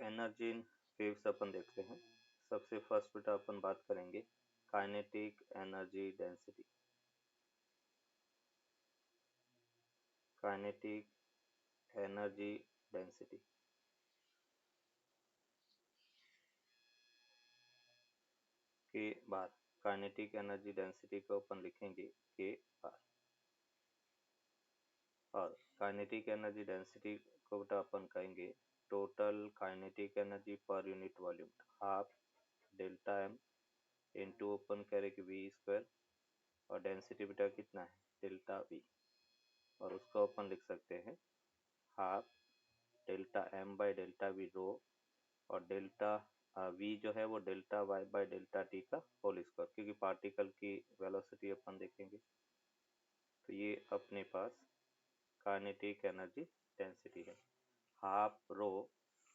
Energy in waves अपन देखते हैं। सबसे फर्स्ट बेटा अपन बात करेंगे kinetic energy density. Kinetic energy density के बाद काइनेटिक एनर्जी डेंसिटी को अपन लिखेंगे के बार, और काइनेटिक एनर्जी डेंसिटी को बेटा अपन कहेंगे total kinetic energy per unit volume, half delta m into open करेंगे वी स्क्वायर, और डेंसिटी बेटा कितना है डेल्टा वी, और उसको अपन लिख सकते हैं half delta m by delta v rho, और डेल्टा वी जो है वो delta y by delta t का होल स्क्वायर, क्योंकि पार्टिकल की वेलोसिटी अपन देखेंगे। तो ये अपने पास काइनेटिक एनर्जी डेंसिटी है, half rho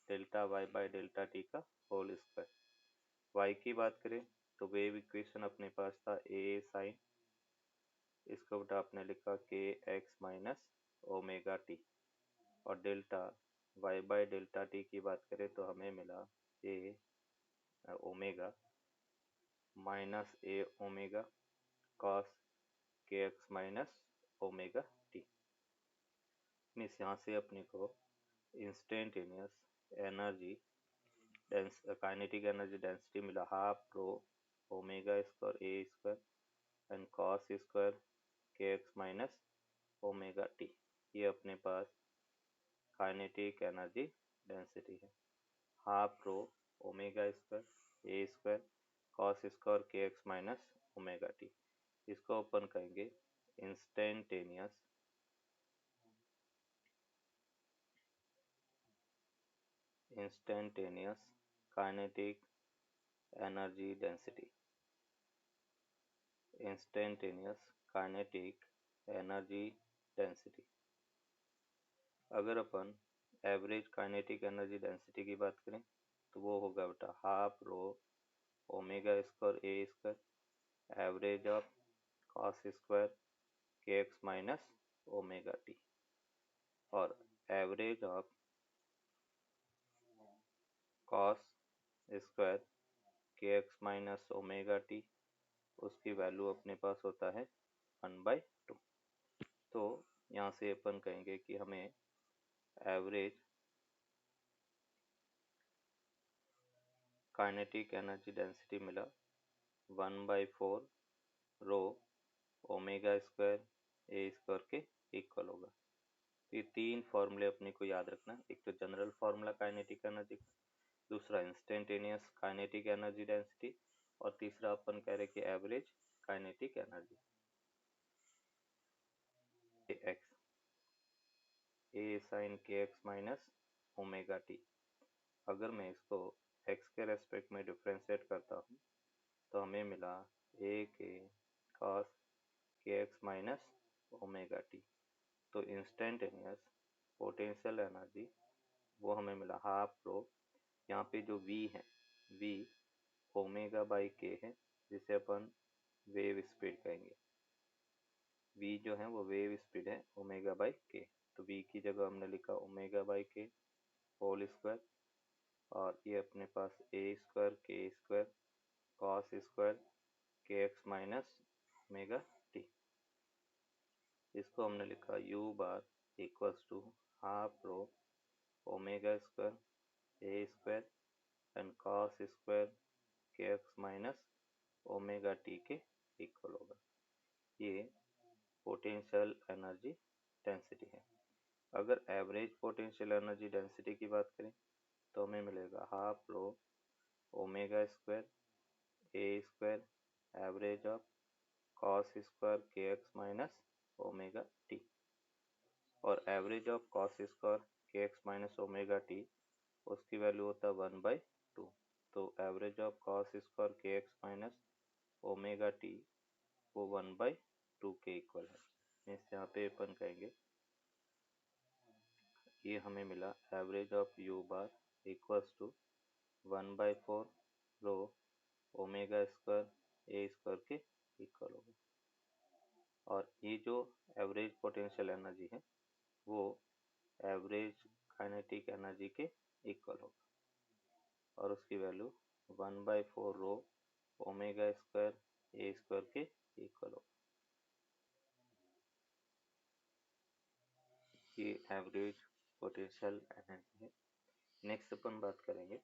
delta y by delta t का होल स्क्वायर। वाई की बात करें तो वेव इक्वेशन अपने पास था ए साइन, इसको बेटा आपने लिखा k x minus omega t, और delta y by delta t की बात करें तो हमें मिला a omega minus a omega cos k x minus omega t. Means यहाँ से अपने को instantaneous energy kinetic energy density मिला half rho omega square a square and cos square k x minus omega t. ये अपने पास kinetic energy density है, half rho omega square a square cos square k x minus omega t. इसको अपन कहेंगे instantaneous kinetic energy density. Instantaneous kinetic energy density. अगर अपन average kinetic energy density की बात करें तो वो होगा बेटा half rho omega square a square average of cos square k x minus omega t, और average of cos square k x minus omega T, उसकी वैल्यू अपने पास होता है 1/2। तो यहाँ से अपन कहेंगे कि हमें एवरेज काइनेटिक एनर्जी डेंसिटी मिला 1/4 rho omega square a square के इक्वल होगा। तो ये तीन फॉर्मूले अपने को याद रखना, एक तो जनरल फार्मूला काइनेटिक एनर्जी का, दूसरा इंस्टेंटेनियस काइनेटिक एनर्जी डेंसिटी, और तीसरा अपन कह रहे कि एवरेज काइनेटिक एनर्जी। एक्स ए sine k x minus omega T, अगर मैं इसको एक्स के रेस्पेक्ट में डिफ्रेंशिएट करता हूँ तो हमें मिला ए के cos k x minus omega t. तो इंस्टेंटेनियस पोटेंशियल एनर्जी वो हमें मिला हाफ रो, यहाँ पे जो v है v ओमेगा बाई के है, जिसे अपन वेव स्पीड कहेंगे। v जो है वो वेव स्पीड है ओमेगा बाई के, तो v की जगह हमने लिखा omega by k whole square, और ये अपने पास a square k square cos square k x minus omega t. इसको हमने लिखा u bar equals to half rho omega square a square and cos square k x minus omega t के equal होगा। ये पोटेंशियल एनर्जी डेंसिटी है। अगर average potential energy density की बात करें तो हमें मिलेगा half rho omega square a square average of cos square k x minus omega t, और average of cos square k x minus omega T उसकी वैल्यू होता है 1/2। तो average of cos square k x minus omega T वो 1/2 के equal है। Means यहाँ पे अपन कहेंगे ये हमें मिला average of u bar equals to 1/4 rho omega square a square के इक्वल होगा, और ये जो एवरेज पोटेंशियल एनर्जी है वो एवरेज काइनेटिक एनर्जी के इक्वल होगा। और उसकी value 1/4 rho omega square a square के इक्वल हो। ये एवरेज पोटेंशियल एनर्जी है। नेक्स्ट अपन बात करेंगे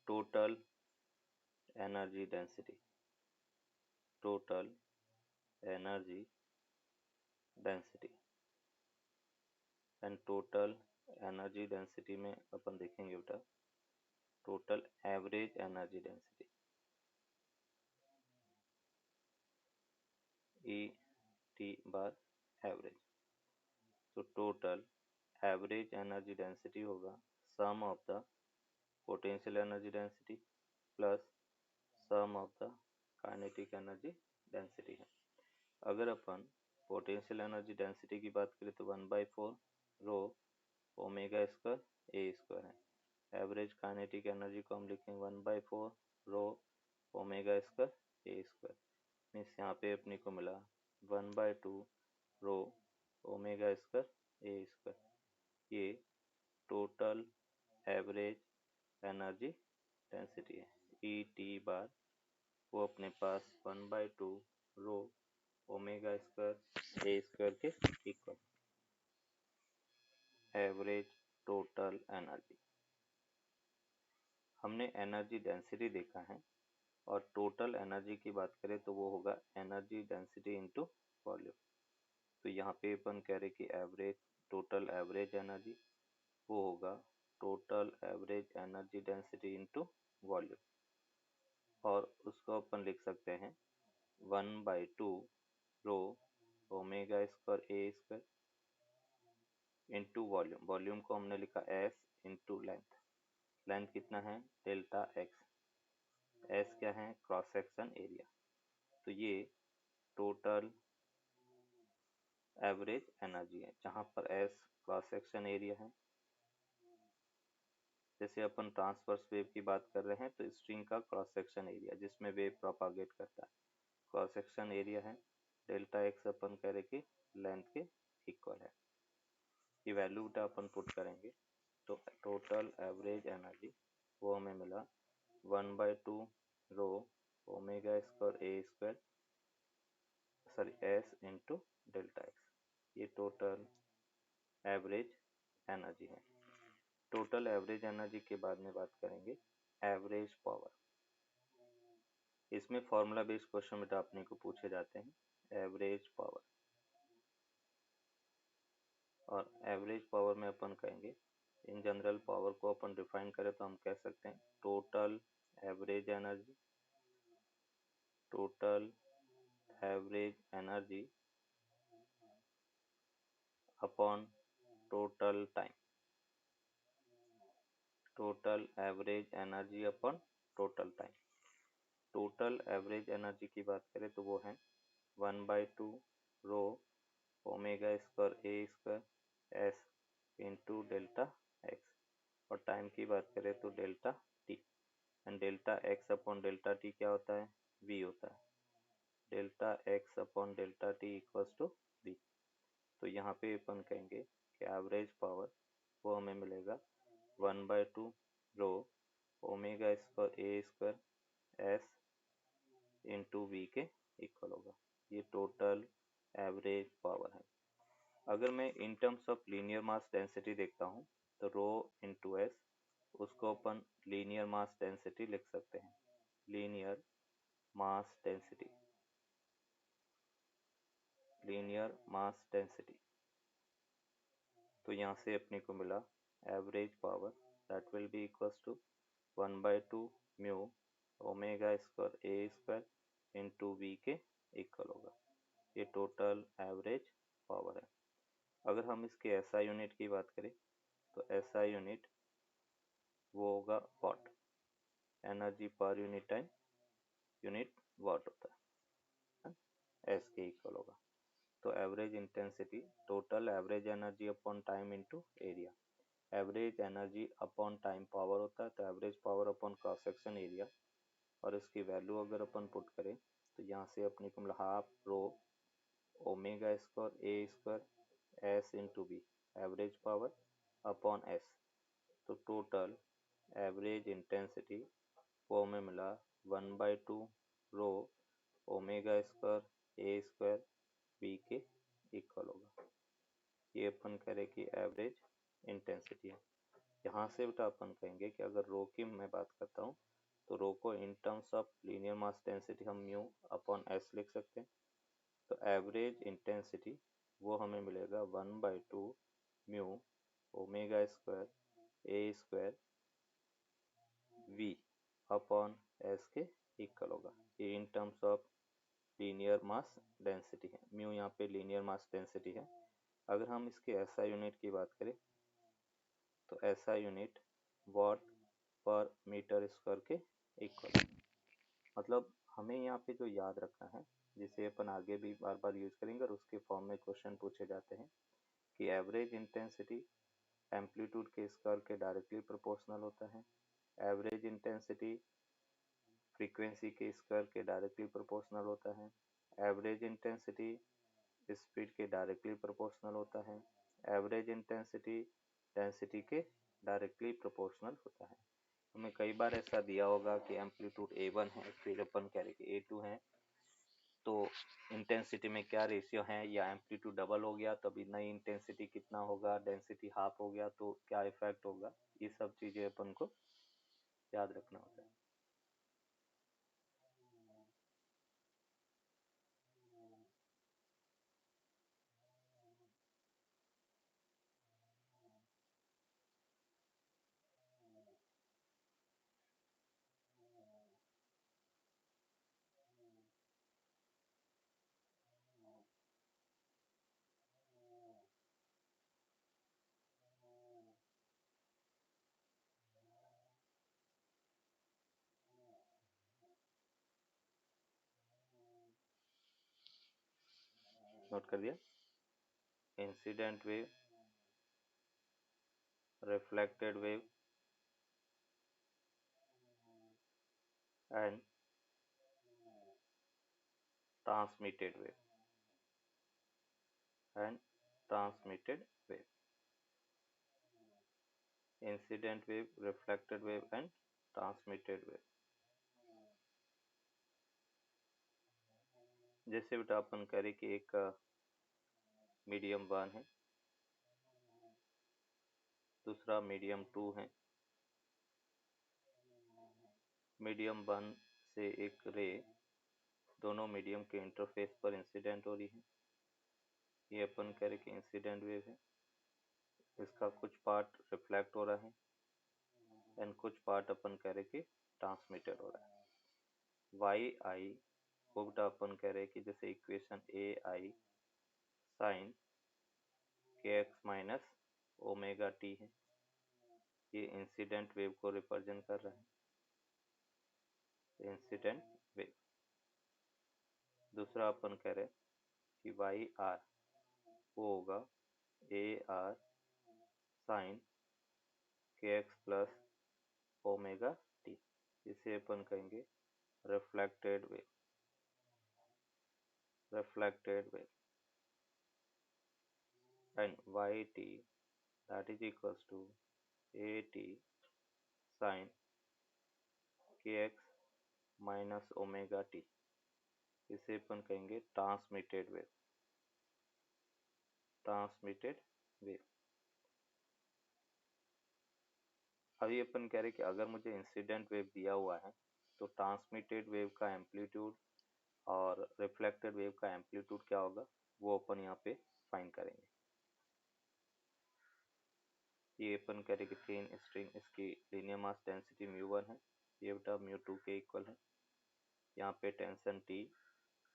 total energy density. Total energy density and total energy density में अपन देखेंगे बेटा total average energy density e t bar average. तो टोटल एवरेज एनर्जी डेंसिटी होगा sum of the potential energy density plus sum of the kinetic energy density है। अगर अपन potential energy density की बात करें तो 1/4 rho omega square a square है। Average kinetic energy को हम लिखेंगे 1/4 rho omega square a square. Means यहाँ पे अपने को मिला 1/2 rho omega square a square. ये टोटल एवरेज एनर्जी डेंसिटी है। ई टी बार वो अपने पास 1/2 rho omega square a square के इक्वल। एवरेज टोटल एनर्जी, हमने एनर्जी डेंसिटी देखा है और टोटल एनर्जी की बात करें तो वो होगा एनर्जी डेंसिटी इनटू वॉल्यूम। तो यहाँ पे अपन कह रहे कि एवरेज टोटल एवरेज एनर्जी वो होगा total average energy density into volume और उसको अपन लिख सकते हैं 1/2 rho omega square a square into volume. Volume को हमने लिखा एस इंटू लेंथ। लेंथ कितना है डेल्टा एक्स। एस क्या है क्रॉस सेक्शन एरिया। तो ये टोटल एवरेज एनर्जी है जहां पर एस क्रॉस सेक्शन एरिया है। जैसे अपन ट्रांसवर्स वेव की बात कर रहे हैं तो स्ट्रिंग का क्रॉस सेक्शन एरिया जिसमें वेव प्रोपागेट करता है क्रॉस सेक्शन एरिया है। डेल्टा एक्स अपन कह रहे कि लेंथ के इक्वल है। ये वैल्यू अपन पुट करेंगे तो टोटल एवरेज एनर्जी वो हमें मिला 1/2 rho omega square a square sorry s into delta x. ये टोटल एवरेज एनर्जी है। टोटल एवरेज एनर्जी के बाद में बात करेंगे एवरेज पावर। इसमें फॉर्मूला बेस्ड क्वेश्चन बेटा अपने को पूछे जाते हैं एवरेज पावर। और एवरेज पावर में अपन कहेंगे इन जनरल पावर को अपन डिफाइन करें तो हम कह सकते हैं total average energy. Total average energy upon total time. Total average energy upon total time. Total average energy की बात करें तो वो है 1/2 rho omega square a square s into delta x. और टाइम की बात करें तो delta t and delta x upon delta t क्या होता है वी होता है। Delta x upon delta t equals to v. तो यहाँ पे अपन कहेंगे कि एवरेज पावर वो हमें मिलेगा 1/2 rho omega square a square s into v के इक्वल होगा। ये टोटल एवरेज पावर है। अगर मैं in terms of linear mass density देखता हूँ तो रो इंटू एस उसको अपन लीनियर मास डेंसिटी लिख सकते हैं। Linear mass density. Linear mass density. तो यहाँ से अपने को मिला average power that will be equals to 1/2 mu omega square a square into v के इक्वल होगा। ये टोटल एवरेज पावर है। अगर हम इसके एसआई यूनिट की बात करें तो एसआई यूनिट वो होगा watt. Energy per unit time unit watt होता है एस के इक्वल होगा। तो average intensity total average energy upon time into area. Average energy upon time power होता है तो average power upon cross section area और इसकी वैल्यू अगर अपन पुट करें तो यहाँ से अपने को मिला half rho omega square a square s into b average power upon s. तो टोटल एवरेज इंटेंसिटी वो हमें मिला 1/2 rho omega square a square b के इक्वल होगा। ये अपन करें कि एवरेज इंटेंसिटी है। यहाँ से बेटा अपन कहेंगे कि अगर रो की मैं बात करता हूँ तो रो को इन terms of linear mass density हम म्यू अपॉन एस लिख सकते हैं। तो एवरेज इंटेंसिटी वो हमें मिलेगा 1/2 mu omega square a square v upon s के इक्वल होगा। ये in terms of linear mass density है। म्यू यहाँ पे लीनियर मास डेंसिटी है। अगर हम इसके एसआई यूनिट की बात करें तो एसआई यूनिट वॉट पर मीटर स्क्वायर के इक्वल। मतलब हमें यहाँ पे जो याद रखना है, जिसे अपन आगे भी बार बार यूज करेंगे और उसके फॉर्म में क्वेश्चन पूछे जाते हैं कि एवरेज इंटेंसिटी एम्पलीट्यूड के स्क्वायर के डायरेक्टली प्रोपोर्शनल होता है। एवरेज इंटेंसिटी फ्रीक्वेंसी के स्क्वायर के डायरेक्टली प्रोपोर्शनल होता है। एवरेज इंटेंसिटी स्पीड के डायरेक्टली प्रोपोर्शनल होता है। एवरेज इंटेंसिटी डेंसिटी के डायरेक्टली प्रोपोर्शनल होता है। हमें कई बार ऐसा दिया होगा कि एम्पलीट्यूड A1 है, फिर अपन कह रहे कि A2 है, तो इंटेंसिटी में क्या रेशियो है, या एम्पलीट्यूड डबल हो गया तो अभी नई इंटेंसिटी कितना होगा, डेंसिटी हाफ हो गया तो क्या इफेक्ट होगा। ये सब चीजें अपन को याद रखना होता है। नोट कर दिया। Incident wave, reflected wave and transmitted wave and transmitted wave, incident wave, reflected wave and transmitted wave। जैसे बेटा अपन करें कि एक मीडियम 1 है, दूसरा मीडियम 2 है। मीडियम 1 से एक रे दोनों मीडियम के इंटरफेस पर इंसिडेंट हो रही है। ये अपन करें कि इंसिडेंट वेव है। इसका कुछ पार्ट रिफ्लेक्ट हो रहा है एंड कुछ पार्ट अपन कह रहे कि ट्रांसमिटेड हो रहा है। वाई आई को बेटा अपन कह रहे कि जैसे इक्वेशन ए आई sign k x minus omega t है। ये इंसिडेंट वेव को रिप्रेजेंट कर रहा है, इंसिडेंट वेव। दूसरा अपन कह रहे कि वाई आर वो होगा a r sine k x plus omega t. इसे अपन कहेंगे reflected wave, reflected wave. And y t that is equals to a t sine k x minus omega t. इसे अपन कहेंगे ट्रांसमिटेड वेव, ट्रांसमिटेड वेव। अभी अपन कह रहे कि अगर मुझे इंसिडेंट वेव दिया हुआ है तो ट्रांसमिटेड वेव का एम्पलीट्यूड और रिफ्लेक्टेड वेव का एम्पलीट्यूड क्या होगा वो अपन यहाँ पे फाइंड करेंगे। ये अपन कह रहे कि थीन स्ट्रिंग, इसकी लीनियर मास डेंसिटी μ1 है, ये बेटा μ2 के इक्वल है। यहाँ पे टेंशन T,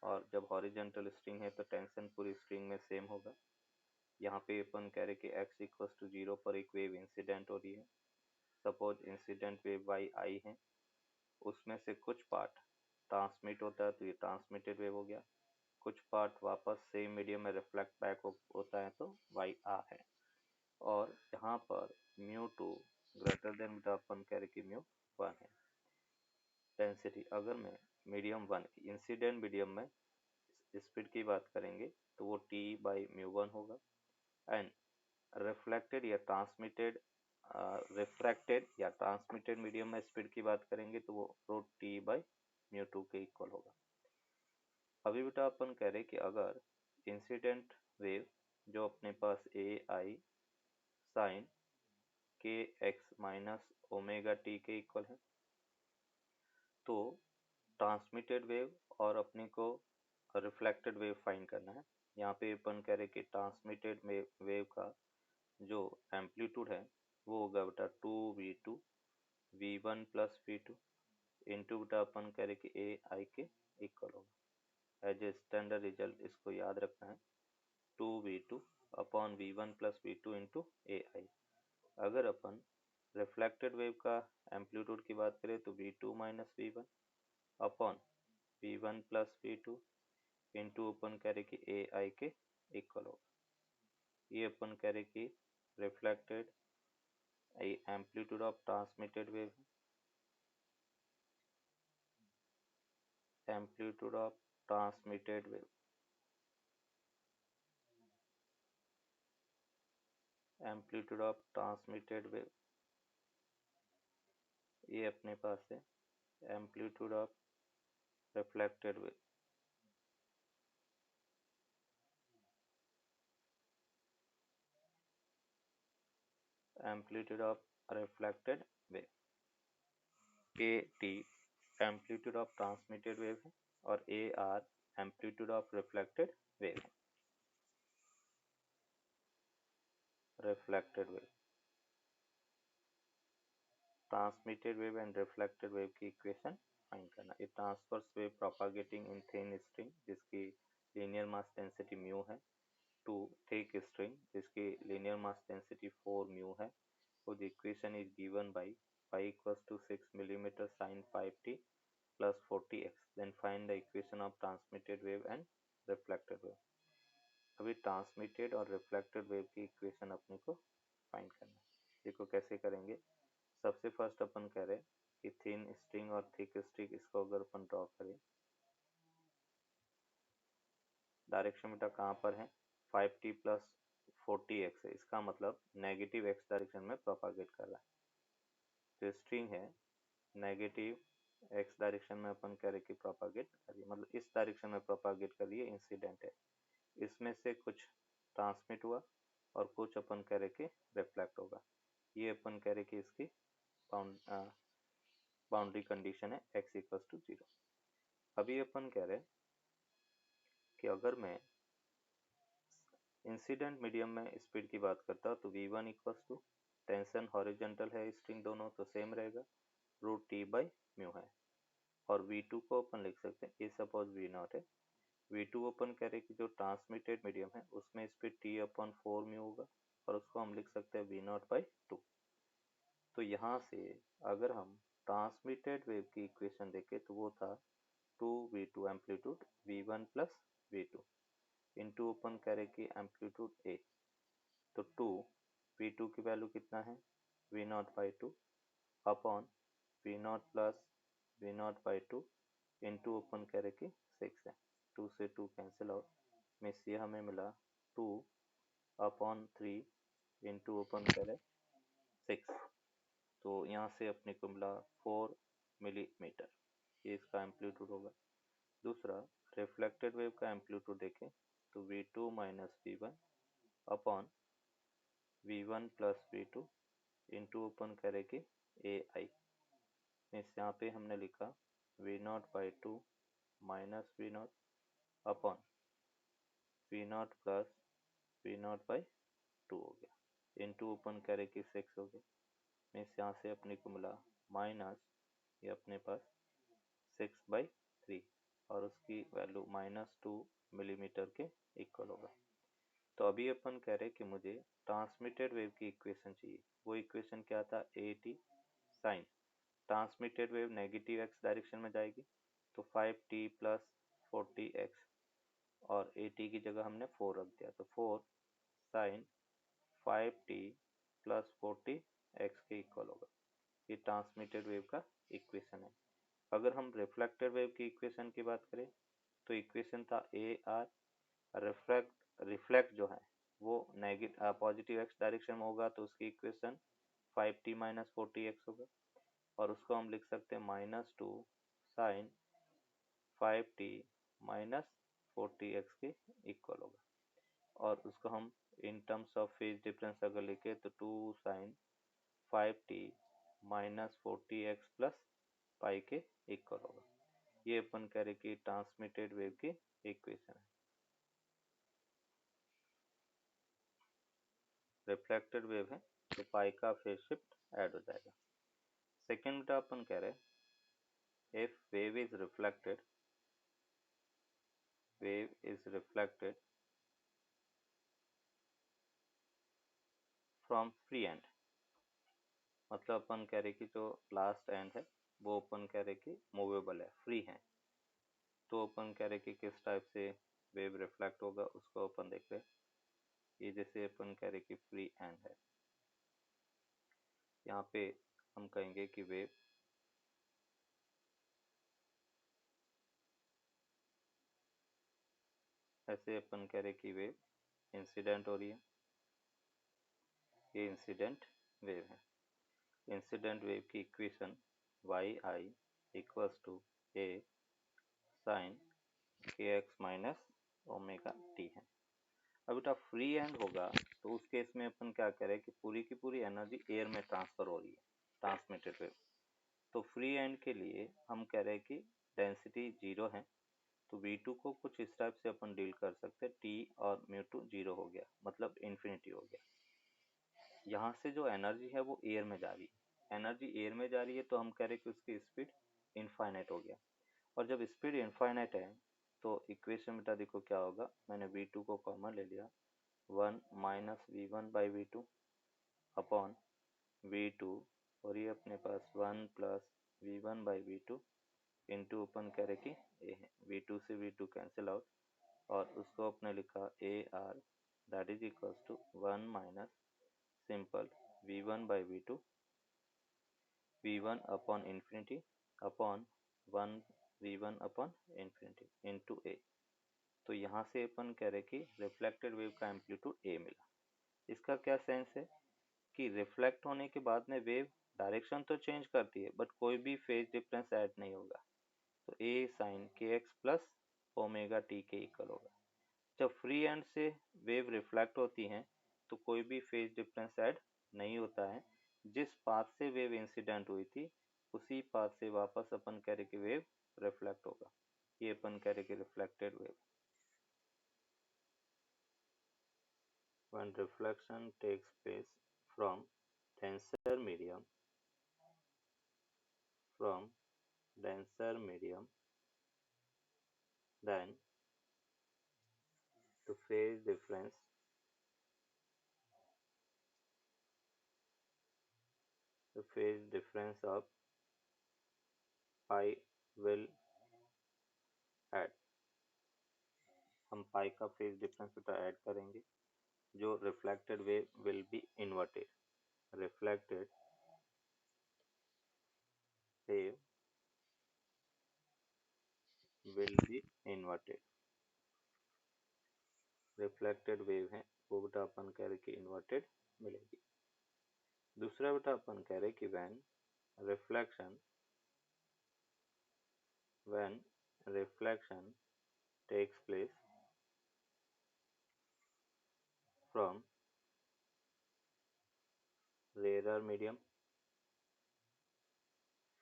और जब हॉरिजेंटल स्ट्रिंग है तो टेंशन पूरी स्ट्रिंग में सेम होगा। यहाँ पे अपन कह रहे कि x इक्वल्स टू 0 पर एक वेव इंसिडेंट हो रही है। सपोज इंसिडेंट वेव वाई आई है, उसमें से कुछ पार्ट ट्रांसमिट होता है तो ये ट्रांसमिटेड वेव हो गया, कुछ पार्ट वापस सेम मीडियम में रिफ्लेक्ट बैक होता है तो वाई आर है। और यहाँ पर μ2 ग्रेटर देन अपन कह रहे कि μ1 है। डेंसिटी अगर मैं मीडियम 1 इंसिडेंट मीडियम में स्पीड की बात करेंगे तो वो T/μ1 होगा। एंड रिफ्लेक्टेड या ट्रांसमिटेड रिफ्रैक्टेड या ट्रांसमिटेड मीडियम में स्पीड की बात करेंगे तो वो root t by mu two के इक्वल होगा। अभी बेटा अपन कह रहे कि अगर इंसिडेंट वेव जो अपने पास ए आई sign k x minus omega t के इक्वल है, तो ट्रांसमिटेड वेव और अपने को रिफ्लेक्टेड वेव फाइंड करना है। यहाँ पे अपन कह रहे कि ट्रांसमिटेड वेव का जो एम्पलीट्यूड है वो होगा बेटा 2v2 v1 plus v2 into बेटा अपन कह रहे कि ए आई के इक्वल होगा। एज ए स्टैंडर्ड रिजल्ट इसको याद रखना है, 2v2 upon v1 plus v2 into a i. अगर अपन रिफ्लेक्टेड वेव का एम्पलीट्यूड की बात करें तो v2 minus v upon v1 plus v2 into अपन कह रहे कि ए आई के इक्वल होगा। ये अपन कह रहे कि reflected amplitude of transmitted wave, amplitude of transmitted wave, amplitude of transmitted wave, ये अपने पास है amplitude of reflected wave, amplitude of reflected wave. के t amplitude of transmitted wave है और a r amplitude of reflected wave है। Reflected wave, transmitted wave and reflected wave की equation find करना। A transverse wave propagating in thin string जिसकी linear mass density mu है, to thick string जिसकी linear mass density 4 mu है। So the equation is given by phi equals to 6 millimeter sin 5t plus 40x. Then find the equation of transmitted wave and reflected wave. अभी transmitted और reflected wave की equation अपने को find करना है। देखो कैसे करेंगे। सबसे फर्स्ट अपन कह रहे कि थिन स्ट्रिंग और थिक स्ट्रिंग इसको अगर अपन ड्रॉ करें, डायरेक्शन बेटा कहाँ पर है 5t प्लस 40x है, इसका मतलब नेगेटिव x डायरेक्शन में प्रोपागेट कर रहा है। तो स्ट्रिंग है नेगेटिव एक्स डायरेक्शन में अपन कह रहे कि प्रोपागेट करिए, मतलब इस डायरेक्शन में प्रोपागेट करिए, इंसिडेंट है। इसमें से कुछ ट्रांसमिट हुआ और कुछ अपन कह रहे कि रिफ्लेक्ट होगा। ये अपन कह रहे कि इसकी बाउंड्री कंडीशन है x इक्वल्स टू 0। अभी अपन कह रहे कि अगर मैं इंसिडेंट मीडियम में स्पीड की बात करता तो v1 equals to tension horizontal है स्ट्रिंग दोनों तो सेम रहेगा, रूट टी बाई म्यू है। और v2 को अपन लिख सकते हैं ए सपोज v0 है, v2 अपन कह रहे कि जो ट्रांसमिटेड मीडियम है उसमें स्पीड t अपॉन 4 म्यू होगा और उसको हम लिख सकते हैं v0 बाई 2। तो यहाँ से अगर हम ट्रांसमिटेड वेव की इक्वेशन देखें तो वो था 2v2 amplitude v1 plus v2 into अपन कह रहे कि एम्पलीट्यूड a, तो 2 v2 की वैल्यू कितना है v0 by 2 upon v0 plus v0 by 2 into अपन कह रहे कि 6 है, 2 से 2 कैंसिल आउट, मीन्स ये हमें मिला 2 अपॉन 3 इंटू अपन कह रहे 6, तो यहाँ से अपने को मिला 4 मिलीमीटर, ये इसका एम्पलीट्यूड होगा। दूसरा रिफ्लेक्टेड वेव का एम्पलीट्यूड देखें तो v2 minus v1 upon v1 plus v2 into अपन करें कि ए आई, मीन्स यहाँ पे हमने लिखा v0 by 2 minus v0 upon v0 plus v0 by 2 हो गया, इंटू अपन करें कि 6 हो गया, मीन्स यहाँ से अपने को मिला माइनस ये अपने पास 6 बाई 3 और उसकी वैल्यू -2 मिलीमीटर के इक्वल होगा। तो अभी अपन कह रहे कि मुझे ट्रांसमिटेड वेव की इक्वेशन चाहिए। वो इक्वेशन क्या था, a t sine, transmitted wave negative x direction में जाएगी तो 5t प्लस 40x और ए टी की जगह हमने 4 रख दिया तो 4 साइन 5t प्लस 40x के इक्वल होगा। ये ट्रांसमिटेड वेव का इक्वेशन है। अगर हम रिफ्लेक्टेड वेव की इक्वेशन की बात करें तो इक्वेशन था ए आर, रिफ्लेक्ट जो है वो नेगेटिव पॉजिटिव एक्स डायरेक्शन में होगा तो उसकी इक्वेशन 5t माइनस 40x होगा, और उसको हम लिख सकते हैं -2 साइन 5t माइनस 40x के इक्वल होगा। और उसको हम इन टर्म्स ऑफ फेज डिफरेंस अगर लिखे तो 2 sign 5t minus 40x plus pi के इक्वल होगा। ये अपन कह रहे कि ट्रांसमिटेड वेव की इक्वेशन है। रिफ्लेक्टेड वेव है तो पाई का फेज शिफ्ट ऐड हो जाएगा। सेकेंड बेटा अपन कह रहे if wave is reflected from free and, मतलब अपन कह रहे कि जो लास्ट एंड है वो अपन कह रहे कि मूवेबल है, फ्री है, तो अपन कह रहे कि किस टाइप से वेव रिफ्लेक्ट होगा उसको अपन देख रहे। ये जैसे अपन कह रहे कि फ्री एंड है, यहाँ पे हम कहेंगे कि वेव ऐसे अपन कह रहे कि वेव इंसिडेंट हो रही है, ये इंसिडेंट वेव है। इंसिडेंट वेव की equation y i equals to a sine k x minus omega t है। अब बेटा फ्री एंड होगा तो उस केस में अपन क्या करें कि पूरी की पूरी एनर्जी एयर में ट्रांसफर हो रही है, ट्रांसमिटेड वेव। तो फ्री एंड के लिए हम कह रहे हैं कि डेंसिटी जीरो है, तो V2 को कुछ इस टाइप से अपन डील कर सकते हैं, T और μ2 जीरो हो गया, मतलब इन्फिनिटी हो गया। यहाँ से जो एनर्जी है वो एयर में जा रही है, एनर्जी एयर में जा रही है तो हम कह रहे हैं कि उसकी स्पीड इनफाइनाइट हो गया। और जब स्पीड इनफाइनाइट है तो इक्वेशन बेटा देखो क्या होगा, मैंने V2 को कॉमन ले लिया, 1 minus V1 by V2 upon V2, और ये अपने पास 1 plus V1 by V2 into अपन कह रहे कि ए है, V2 से V2 कैंसिल आउट, और उसको अपने लिखा a r that is equals to 1 minus simple V1 by V2 V1 upon infinity upon 1 V1 upon infinity into a. तो यहाँ से अपन कह रहे कि रिफ्लेक्टेड वेव का एम्पलीट्यूड ए मिला। इसका क्या सेंस है कि रिफ्लेक्ट होने के बाद में वेव डायरेक्शन तो चेंज करती है बट कोई भी फेज डिफरेंस ऐड नहीं होगा, तो ए sine k x plus omega t के इक्वल होगा। जब फ्री एंड से वेव रिफ्लेक्ट होती हैं तो कोई भी फेज डिफरेंस ऐड नहीं होता है, जिस पाथ से वेव इंसिडेंट हुई थी उसी पाथ से वापस अपन कह रहे कि वेव रिफ्लेक्ट होगा, ये अपन कह रहे कि reflected wave. When reflection takes place from denser medium from denser medium, then the phase difference of pi will add, हम पाई का फेज डिफरेंस बेटा ऐड करेंगे, जो reflected wave will be inverted, reflected wave will be inverted, reflected wave है वो बेटा अपन कह रहे कि इन्वर्टेड मिलेगी। दूसरा बेटा अपन कह रहे कि when reflection takes place from rarer medium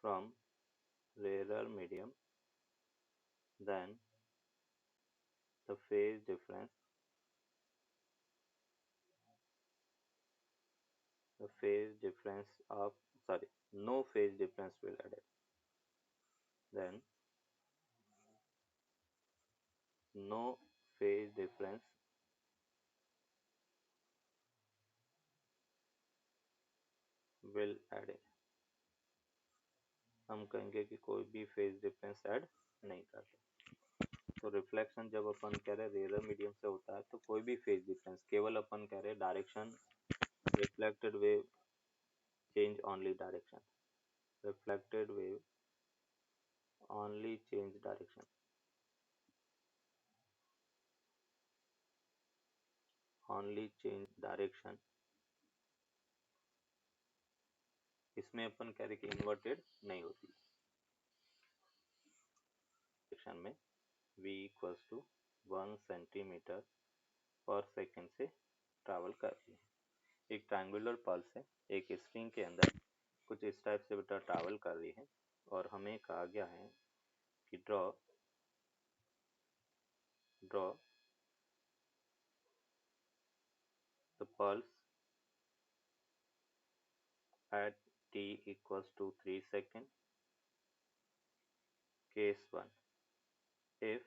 from rarer medium, then the phase difference the phase difference of sorry no phase difference will added, then no phase difference will added, हम कहेंगे कि कोई भी फेज डिफरेंस ऐड नहीं करते। तो reflection जब अपन कह रहे रेयर मीडियम से होता है तो कोई भी फेज डिफरेंस, केवल अपन कह रहे direction, reflected wave change only direction, reflected wave only change direction, only change direction इसमें अपन कह रहे कि इन्वर्टेड नहीं होती। सेक्शन में v इक्वल्स टू 1 सेंटीमीटर पर सेकेंड से ट्रैवल कर रही है। एक ट्रायंगुलर पल्स है, एक स्ट्रिंग के अंदर कुछ इस टाइप से बेटा ट्रैवल कर रही है, और हमें कहा गया है कि draw the pulse at t equals to 3 seconds. Case 1, if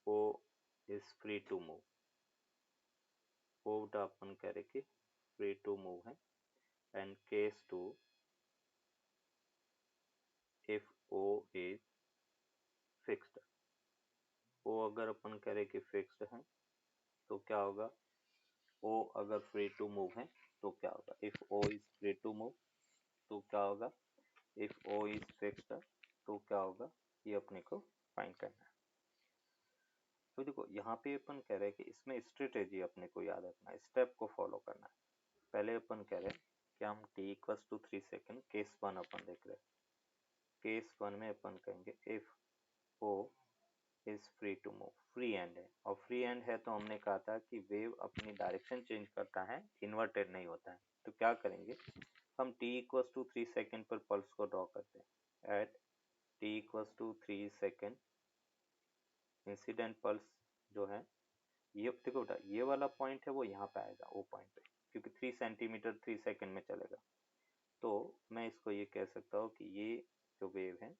O is free to move, O बेटा अपन कह रहे कि free to move है, and case 2, if O is fixed. O अगर अपन कह रहे कि fixed है तो क्या होगा, O अगर free to move है तो क्या होगा, if O is free to move तो क्या होगा, if O is fixed तो क्या होगा, ये अपने को फाइंड करना है। तो देखो यहाँ पे अपन कह रहे हैं कि इसमें स्ट्रेटेजी अपने को याद रखना है, स्टेप को फॉलो करना है। पहले अपन कह रहे हैं कि हम t equals to 3 second, case 1 अपन देख रहे हैं। केस 1 में अपन कहेंगे if O is free to move, free end है, और फ्री एंड है तो हमने कहा था कि वेव अपनी डायरेक्शन चेंज करता है, इन्वर्टेड नहीं होता है। तो क्या करेंगे, हम t इक्वल्स टू 3 सेकेंड पर पल्स को ड्रॉ करते हैं। At t equals to 3 second incident pulse जो है, ये देखो बेटा ये वाला पॉइंट है वो यहाँ पे आएगा, वो पॉइंट पे, क्योंकि 3 सेंटीमीटर 3 सेकेंड में चलेगा। तो मैं इसको ये कह सकता हूँ कि ये जो वेव है,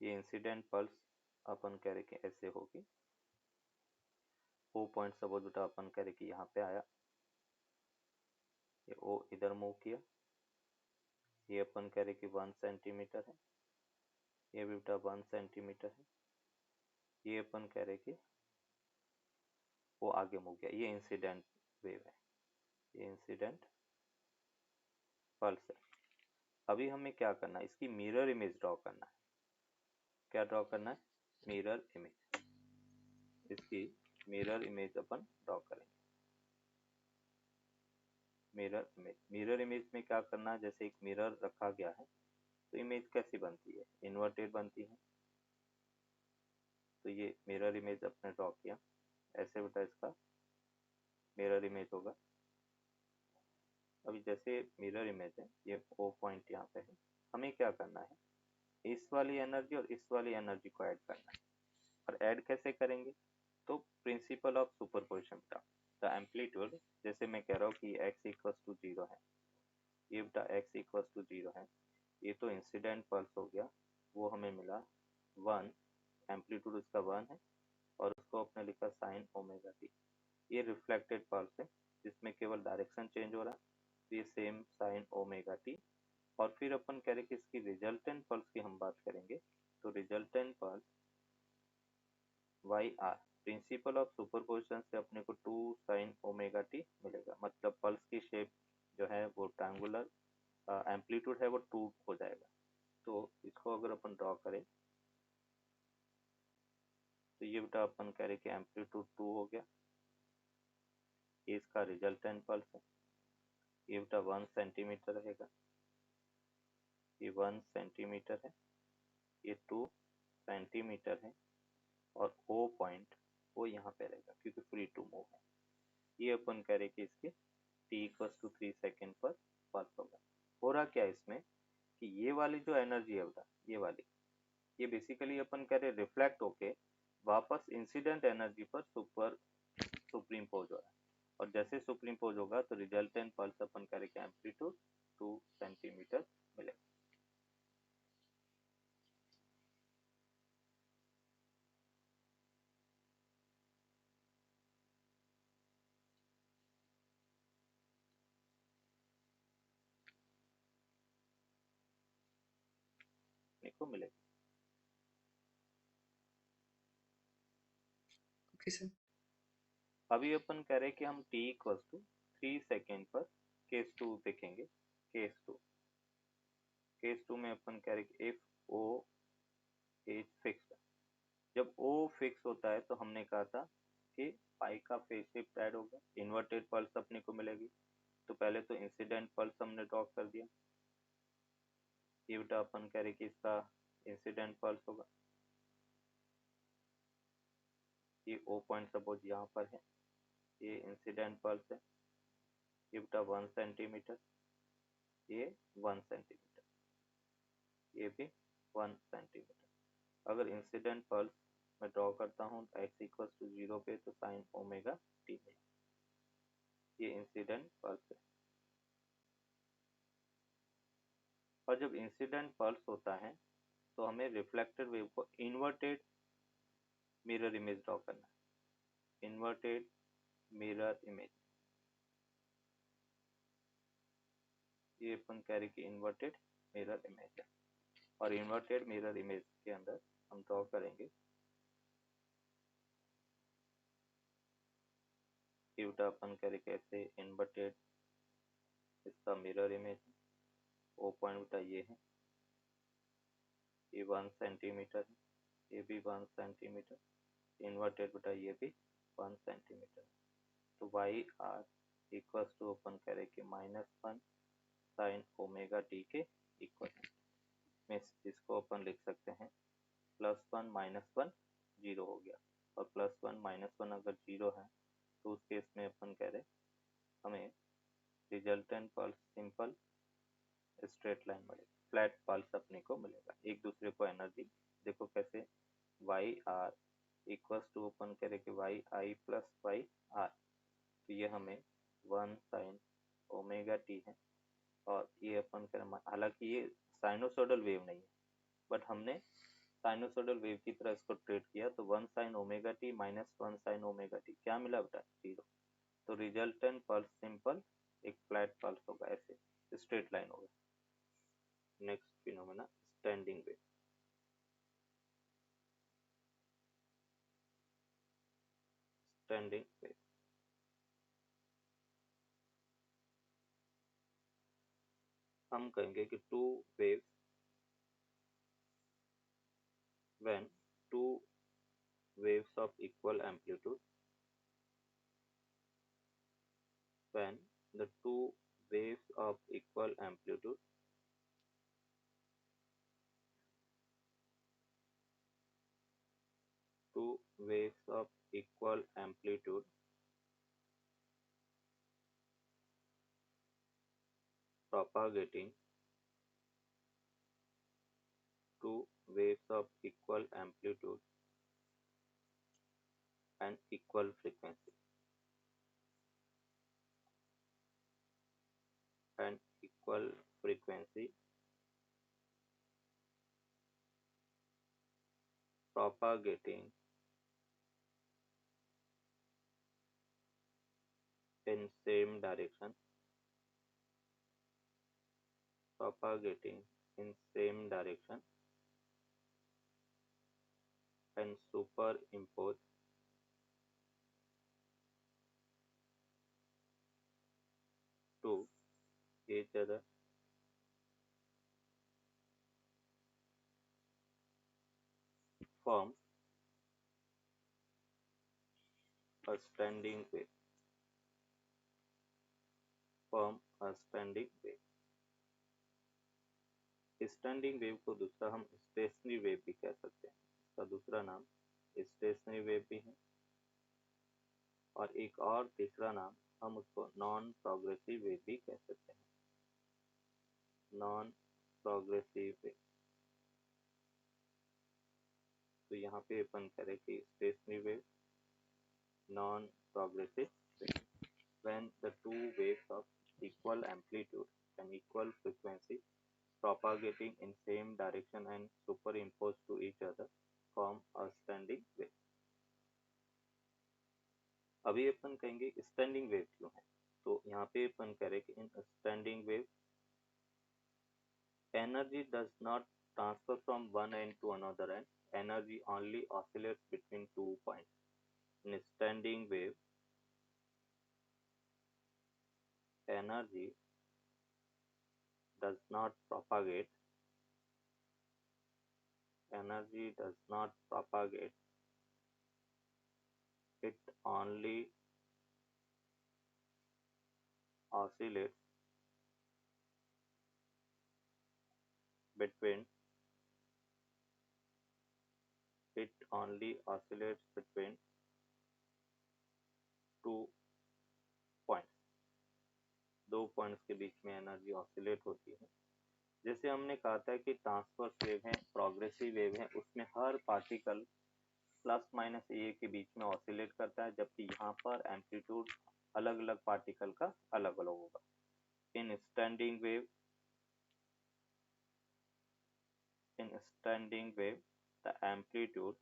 ये इंसिडेंट पल्स अपन कह रहे कि ऐसे होगी। वो पॉइंट सपोज बेटा अपन कह रहे कि यहाँ पे आया, ये ओ इधर मूव किया, ये अपन कह रहे कि 1 सेंटीमीटर है, ये भी बेटा 1 सेंटीमीटर है, ये अपन कह रहे कि वो आगे मूव गया, ये इंसिडेंट वेव है, ये इंसिडेंट पल्स है। अभी हमें क्या करना है, इसकी मिरर इमेज ड्रॉ करना है। क्या ड्रॉ करना है, मिरर इमेज, इसकी मिरर इमेज अपन ड्रॉ करेंगे। मिरर इमेज में क्या करना है, जैसे एक मिरर रखा गया है तो इमेज कैसी बनती है, इन्वर्टेड बनती है। तो ये मिरर इमेज अपने ड्रॉ किया, ऐसे बेटा इसका मिरर इमेज होगा। अभी जैसे मिरर इमेज है, ये ओ पॉइंट यहाँ पे है, हमें क्या करना है, इस वाली एनर्जी और इस वाली एनर्जी को ऐड करना है। और ऐड कैसे करेंगे, तो प्रिंसिपल ऑफ सुपरपोजिशन का द एम्पलीट्यूड, जैसे मैं कह रहा हूँ कि x इक्वल्स टू 0 है, ये बेटा x इक्वल्स टू 0 है, ये तो इंसिडेंट पल्स हो गया, वो हमें मिला 1, एम्पलीट्यूड उसका 1 है, और उसको अपने लिखा साइन ओमेगा टी। ये रिफ्लेक्टेड पल्स है जिसमें केवल डायरेक्शन चेंज हो रहा है, तो ये सेम साइन ओमेगा टी। और फिर अपन कह रहे कि इसकी रिजल्टेंट पल्स की हम बात करेंगे, तो resultant pulse y r, principle of superposition से अपने को 2 साइन ओमेगा टी मिलेगा, मतलब पल्स की शेप जो है वो ट्रायंगुलर, एम्पलीट्यूड है वो 2 हो जाएगा। तो इसको अगर अपन ड्रॉ करें तो ये बेटा अपन कह रहे कि एम्पलीट्यूड 2 हो गया, ये इसका रिजल्टेंट पल्स है, ये बेटा 1 सेंटीमीटर रहेगा, ये 1 सेंटीमीटर है, ये 2 सेंटीमीटर है, और ओ पॉइंट वो यहाँ पे रहेगा क्योंकि फ्री टू मूव है। ये अपन कह रहे कि इसके t इक्वल्स टू 3 सेकेंड पर पल्स होगा। हो रहा क्या इसमें कि ये वाली जो एनर्जी है बेटा, ये वाली, ये बेसिकली अपन कह रहे रिफ्लेक्ट होके वापस इंसिडेंट एनर्जी पर सुप्रीम पोज हो रहा है, और जैसे सुप्रीम पोज होगा तो रिजल्टेंट पल्स अपन कह रहे कि एम्पलीट्यूड 2 सेंटीमीटर मिलेगा। को मिलेगा। Okay sir. अभी अपन कह रहे कि हम t इक्वल्स टू 3 सेकेंड पर केस 2 देखेंगे। केस 2 में अपन कह रहे कि इफ O इज फिक्स्ड, जब O फिक्स होता है तो हमने कहा था कि पाई का फेज शिफ्ट ऐड होगा, इन्वर्टेड पल्स अपने को मिलेगी। तो पहले तो इंसिडेंट पल्स हमने ड्रॉ कर दिया, ये बेटा अपन कह रहे कि इसका इंसिडेंट पल्स होगा, ये ओ पॉइंट सपोज यहाँ पर है, ये इंसिडेंट पल्स है, ये बेटा 1 सेंटीमीटर, ये 1 सेंटीमीटर, ये भी 1 सेंटीमीटर। अगर इंसिडेंट पल्स मैं ड्रॉ करता हूँ x इक्वल टू 0 पे तो साइन ओमेगा टी है, ये इंसिडेंट पल्स है। और जब इंसिडेंट पल्स होता है तो हमें रिफ्लेक्टेड वेव को इन्वर्टेड मिरर इमेज ड्रॉ करना है, इन्वर्टेड मिरर इमेज, ये अपन कह रहे कि इन्वर्टेड मिरर इमेज है। और इन्वर्टेड मिरर इमेज के अंदर हम ड्रॉ करेंगे कि बेटा अपन कह रहे कैसे इन्वर्टेड इसका मिरर इमेज, ओ पॉइंट बेटा ये है, ये 1 सेंटीमीटर है, ये भी 1 सेंटीमीटर, इन्वर्टेड बेटा ये भी 1 सेंटीमीटर। तो वाई आर इक्वल टू अपन कह रहे कि -1 साइन ओमेगा टी के इक्वल में, इसको अपन लिख सकते हैं +1 -1 जीरो हो गया, और +1 -1 अगर जीरो है तो उस केस में अपन कह रहे हमें resultant pulse simple straight line मिलेगा, फ्लैट पल्स अपने को मिलेगा। एक दूसरे को एनर्जी देखो कैसे, वाई आर इक्वल्स टू अपन कह रहे कि y i plus y r, तो ये हमें 1 साइन ओमेगा टी है। और ये अपन कह रहे हालांकि ये साइनोसोडल वेव नहीं है, बट हमने साइनोसोडल वेव की तरह इसको ट्रीट किया, तो 1 sign omega T -1 sign omega T क्या मिला बेटा 0। तो रिजल्टेंट पल्स सिंपल एक फ्लैट पल्स होगा, ऐसे स्ट्रेट लाइन होगा। Next phenomena standing wave. Standing wave हम कहेंगे कि two waves when two waves of equal amplitude, when the two waves of equal amplitude two waves of equal amplitude propagating two waves of equal amplitude and equal frequency and equal frequency propagating in same direction, propagating in same direction and superimpose to each other form a standing wave, form a standing wave। Standing wave को दूसरा हम stationary wave भी कह सकते हैं, इसका दूसरा नाम स्टेशनरी वेव भी है, और एक और तीसरा नाम हम उसको नॉन प्रोग्रेसिव वेव भी कह सकते हैं, नॉन प्रोग्रेसिव वेव। तो यहाँ पे अपन करें कि stationary wave, non progressive wave, when the two waves of equal amplitude and equal frequency propagating in same direction and superimposed to each other form a standing wave। अभी अपन कहेंगे standing wave क्यों है, तो यहाँ पे अपन कह रहे कि in standing wave energy does not transfer from one end to another end, energy only oscillates between 2 points। in standing wave energy does not propagate, energy does not propagate, it only oscillates between it only oscillates between 2 points, 2 points के बीच में energy oscillate होती है। जैसे हमने कहा था कि transverse wave है, प्रोग्रेसिव वेव है, उसमें हर पार्टिकल प्लस माइनस ए के बीच में ऑसिलेट करता है, जबकि यहाँ पर एम्पलीट्यूड अलग अलग पार्टिकल का अलग अलग होगा। इन standing wave the amplitude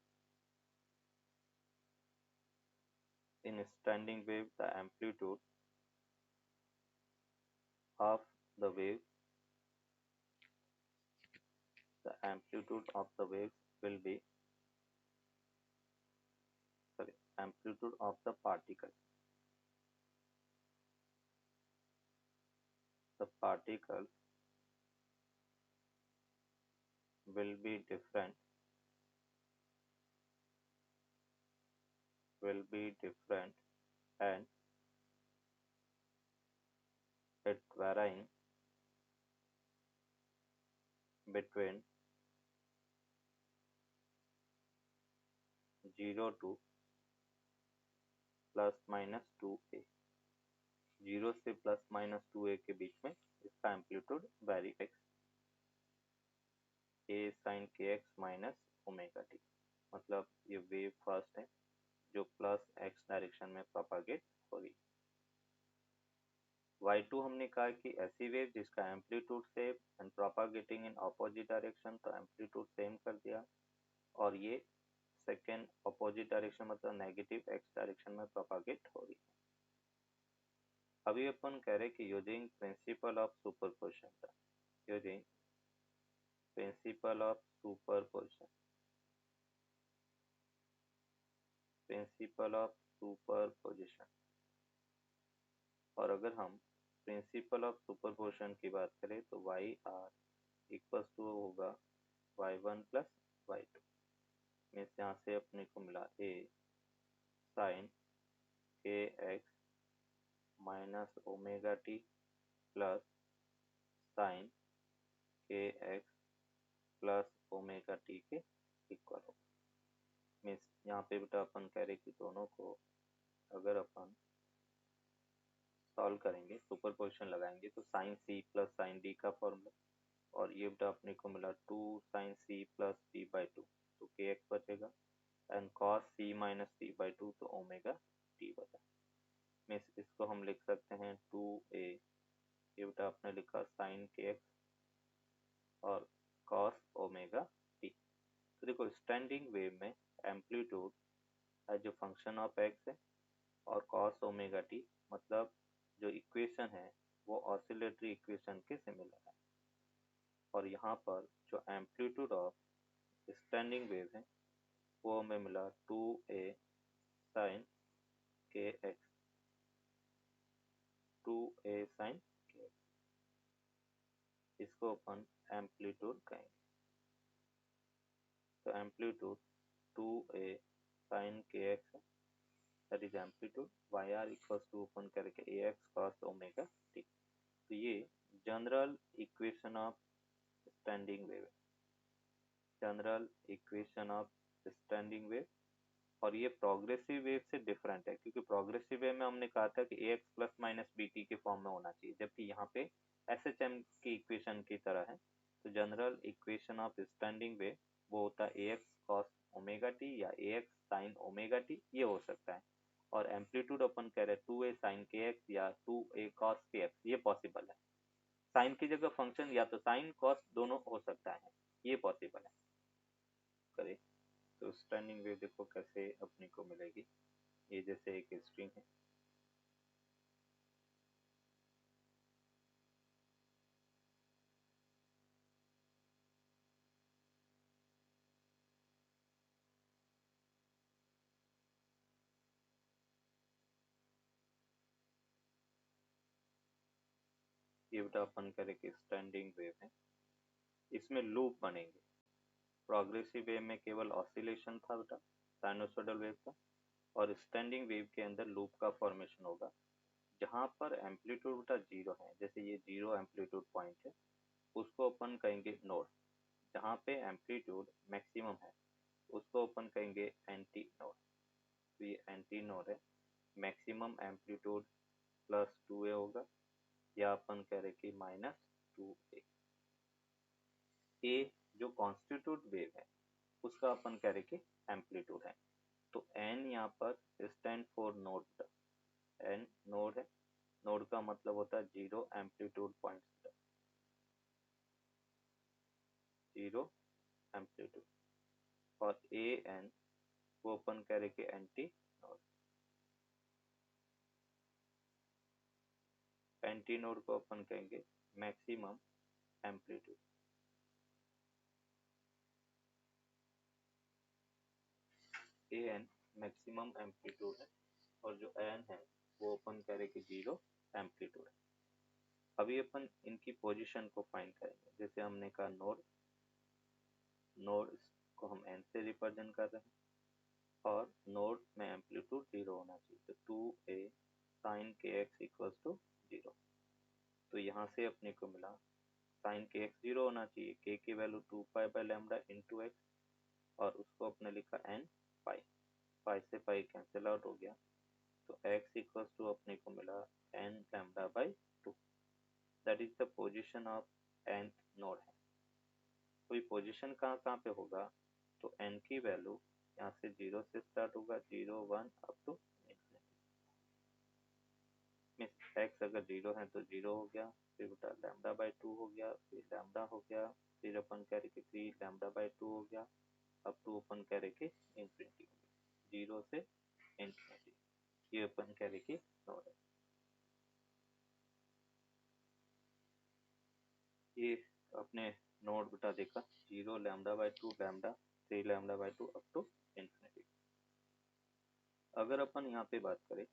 of the wave will be amplitude of the particles will be different and it varying between 0 to plus minus 2a, 0 से प्लस माइनस 2a के बीच में इसका amplitude very x a sin kx minus omega T. मतलब ये wave first है जो plus x direction में propagate हो रही है। y2 हमने कहा कि ऐसी वेव जिसका amplitude same and propagating in opposite direction, तो एम्पलीट्यूड सेम कर दिया, और ये सेकेंड अपोजिट डायरेक्शन मतलब नेगेटिव एक्स डायरेक्शन में प्रोपागेट हो रही है। अभी अपन कह रहे कि यूजिंग प्रिंसिपल ऑफ सुपरपोजिशन था, यूजिंग प्रिंसिपल ऑफ सुपरपोजिशन। और अगर हम प्रिंसिपल ऑफ सुपरपोजिशन की बात करें तो वाई आर इक्वल टू होगा y1 प्लस y2 में से यहाँ से अपने को मिला a sign k x minus omega T plus sign k x plus omega t के इक्वल होगा। मीन्स यहाँ पे बेटा अपन कह रहे कि दोनों को अगर अपन सॉल्व करेंगे, सुपरपोजिशन लगाएंगे, तो sine c plus sine d का फॉर्मूला, और ये बेटा अपने को मिला 2 sine c plus d by two, तो के एक्स बचेगा, and cos c minus c by two, तो ओमेगा टी बचा। मीन्स इसको हम लिख सकते हैं 2a, ये बेटा आपने लिखा साइन के एक्स और कॉस ओमेगा टी। तो देखो स्टैंडिंग वेव में amplitude as a function of x है, और कॉस ओमेगा टी मतलब जो इक्वेशन है वो ऑसिलेटरी इक्वेशन के सिमिलर है, और यहाँ पर जो एम्पलीट्यूड ऑफ स्टैंडिंग वेव है वो हमें मिला 2a sine k x, 2a sine k x, इसको अपन एम्पलीट्यूड कहेंगे। तो amplitude 2a sine k x है, that is amplitude, y r equals to अपन करके a x cos omega t. तो ये general equation of standing wave, general equation of standing wave. और ये प्रोग्रेसिव वेव से डिफरेंट है, क्योंकि प्रोग्रेसिव वेव में हमने कहा था कि a x plus minus b t के फॉर्म में होना चाहिए, जबकि यहाँ पे एस एच एम की इक्वेशन की तरह है। तो general equation of standing wave वो होता है a x cos omega t या a x sine omega t, ये हो सकता है। और एम्पलीट्यूड अपन कह रहे हैं 2a साइन के एक्स या 2a कॉस के एक्स, ये पॉसिबल है। साइन की जगह फंक्शन या तो साइन कॉस दोनों हो सकता है, ये पॉसिबल है। करें तो स्टैंडिंग वेव देखो कैसे अपने को मिलेगी। ये जैसे एक स्ट्रिंग है, ये बेटा अपन करें कि स्टैंडिंग वेव है, इसमें लूप बनेंगे। प्रोग्रेसिव वेव में केवल ऑसिलेशन था बेटा, साइनोसॉइडल वेव था, और स्टैंडिंग वेव के अंदर लूप का फॉर्मेशन होगा, यहाँ पर एम्पलीट्यूड बेटा जीरो है, जैसे ये जीरो एम्पलीट्यूड पॉइंट है, उसको अपन कहेंगे नोड। जहाँ पे एम्पलीट्यूड मैक्सिमम है उसको अपन कहेंगे एंटी नोड। तो ये एंटी नोड है। मैक्सिमम एम्पलीट्यूड प्लस 2a होगा, या अपन कह रहे कि माइनस 2a। ए जो कॉन्स्टिट्यूट वेव है उसका अपन कह रहे कि एम्पलीट्यूड है। तो एन यहाँ पर stand for node. N node है, नोड का मतलब होता है zero amplitude point, zero amplitude. और ए एन वो अपन कह रहे कि एंटी नोड। एंटी नोड को अपन कहेंगे maximum amplitude. A N maximum amplitude है, और जो एन है वो अपन कह रहे कि जीरो एम्पलीट्यूड है। अभी अपन इनकी पोजीशन को फाइंड करेंगे। जैसे हमने कहा नोड, नोड को हम एन से रिप्रेजेंट कर रहे हैं, और नोड में एम्पलीट्यूड जीरो होना चाहिए। तो 2a sine k x equals to zero. तो यहाँ से अपने को मिला साइन के एक्स जीरो होना चाहिए, के की वैल्यू 2π/λ इंटू एक्स, और उसको अपने लिखा एन पाई। पाई से पाई कैंसिल आउट हो गया, तो x इक्वल्स टू अपने को मिला n λ/2। That is the position of nth node है। कोई पोजीशन कहाँ कहाँ पे होगा, तो n की वैल्यू यहाँ से जीरो से स्टार्ट होगा, 0 1 अप टू x अगर जीरो है तो जीरो हो गया, फिर बेटा λ/2 हो गया, फिर लैम्डा हो गया, फिर अपन कह रहे कि 3 λ/2 हो गया, अब टू अपन कह रहे कि इंफिनिटी हो गया, जीरो से इंफिनिटी। ये अपन कह रहे कि नोड है। ये अपने नोड बेटा देखा, 0 λ/2 लैम्डा, 3 λ/2 अप टू इंफिनिटी। अगर अपन यहाँ पे बात करें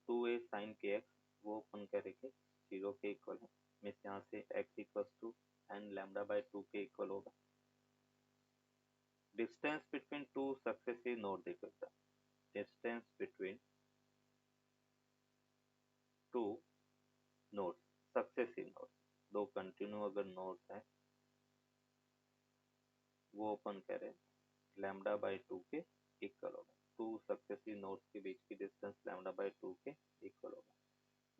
2a साइन के एक्स, वो अपन कह रहे कि जीरो के इक्वल है। मीन्स यहाँ से x इक्वल्स टू n λ/2 के इक्वल होगा। Distance between two successive node देखो, distance between two node, successive node, दो कंटिन्यू अगर नोड्स हैं वो अपन कह रहे हैं λ/2 के इक्वल होगा। टू सक्सेसिव नोड्स के बीच की डिस्टेंस λ/2 के इक्वल होगा।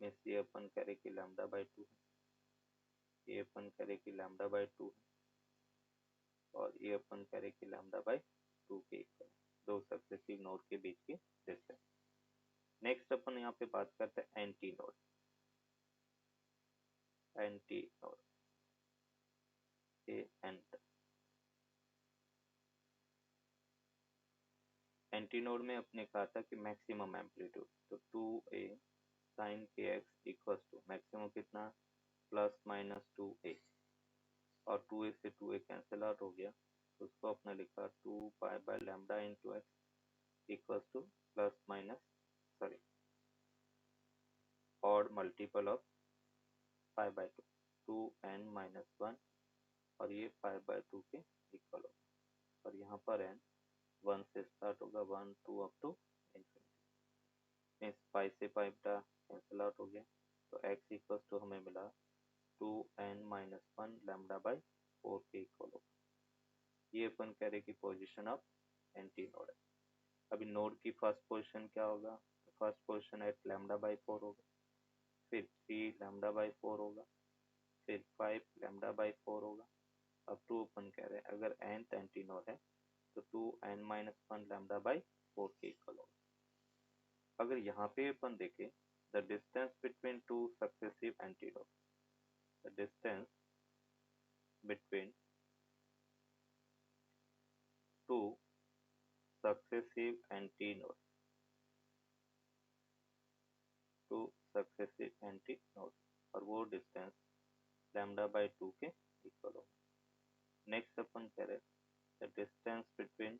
मीन्स ये अपन कह रहे कि λ/2 है, ये अपन कह रहे कि λ/2 है, और ये अपन कह रहे कि λ/2 के इक्वल है, दो सक्सेसिव नोड के बीच की डिस्टेंस। नेक्स्ट अपन यहाँ पे बात करते हैं anti node. Anti node anti node में अपने कहा था कि मैक्सिमम एम्पलीट्यूड, तो 2a sine k x equals to maximum कितना प्लस माइनस 2a, और 2a से 2a कैंसिल आउट हो गया, तो उसको अपने लिखा 2π/λ into x equals to plus minus sorry odd multiple of π/2, 2n-1, और ये π/2 के इक्वल होगा। और यहाँ पर n 1 से स्टार्ट होगा, 1 2 अप टू इंफिनिटी। इस पाई से पाई बेटा कैंसिल आउट हो गया, तो x इक्वल्स टू हमें मिला 2n-1 λ/4 के इक्वल होगा। ये अपन कह रहे कि पोजीशन ऑफ एंटी नोड है। अभी नोड की फर्स्ट पोजीशन क्या होगा, तो फर्स्ट पोजीशन एट λ/4 होगा, फिर 3 λ/4 होगा, फिर 5 λ/4 होगा। अब टू अपन कह रहे हैं अगर nth एंटी नोड है तो 2n-1 λ/4 के इक्वल होगा। अगर यहाँ पे अपन देखें the distance between two successive anti node, the distance between two successive anti node, two successive anti node, और वो डिस्टेंस λ/2 के इक्वल होगा। नेक्स्ट अपन कह रहे the distance between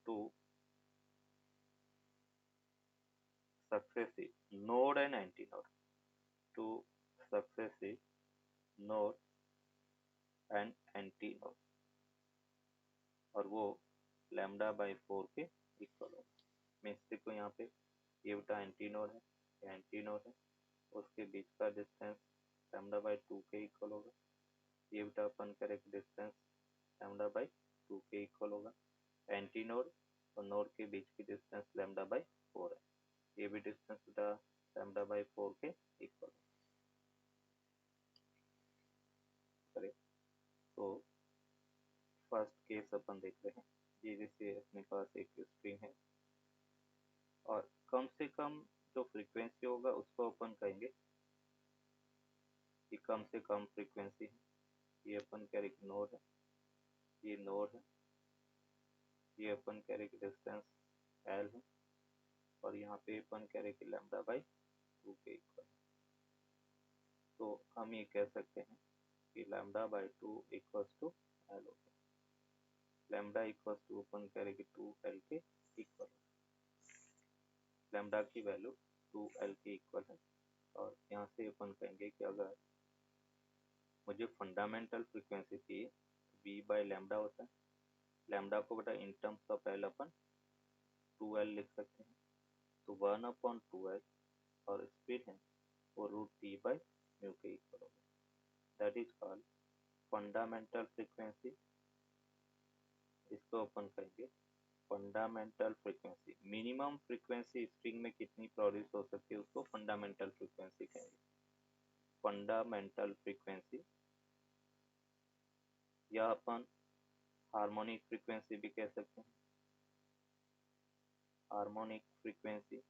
two successive node and anti node, to successive node and anti node, और वो λ/4 के equal होगा। मीन्स देखो यहाँ पे ये बेटा एंटी नोड है, ये एंटी नोड है, उसके बीच का डिस्टेंस λ/2 के इक्वल होगा। ये बेटा अपन करेक्ट डिस्टेंस λ/2 के इक्वल होगा। एंटी नोड और नोड के बीच की डिस्टेंस λ/4 है, ये भी डिस्टेंस बेटा λ/4 के इक्वल है। तो फर्स्ट केस अपन देख रहे हैं, ये जैसे अपने पास एक स्ट्रिंग है और कम से कम जो फ्रीक्वेंसी होगा उसको अपन कहेंगे कि कम से कम फ्रीक्वेंसी है। ये अपन कह रहे कि नोड है, ये नोड है, ये अपन कह रहे कि डिस्टेंस L है और यहाँ पे अपन कह रहे कि λ/2 के इक्वल है। तो हम ये कह सकते हैं कि λ/2 इक्वल्स टू L हो गया। लैम्डा इक्वल्स टू अपन कह रहे कि 2L के इक्वल है, लैम्डा की वैल्यू 2L के इक्वल है। और यहाँ से अपन कहेंगे कि अगर मुझे फंडामेंटल फ्रीक्वेंसी चाहिए तो V/λ होता है। लैम्डा को बेटा इन terms of L upon 2L लिख सकते हैं, तो 1/2L और स्पीड है वो √T/μ के इक्वल होगा। That is called fundamental frequency. इसको अपन कहेंगे fundamental frequency. Minimum frequency string में कितनी प्रोड्यूस हो सकती है उसको फंडामेंटल फ्रीक्वेंसी कहेंगे। फंडामेंटल फ्रीक्वेंसी या अपन हार्मोनिक फ्रीक्वेंसी भी कह सकते हैं। हार्मोनिक फ्रीक्वेंसी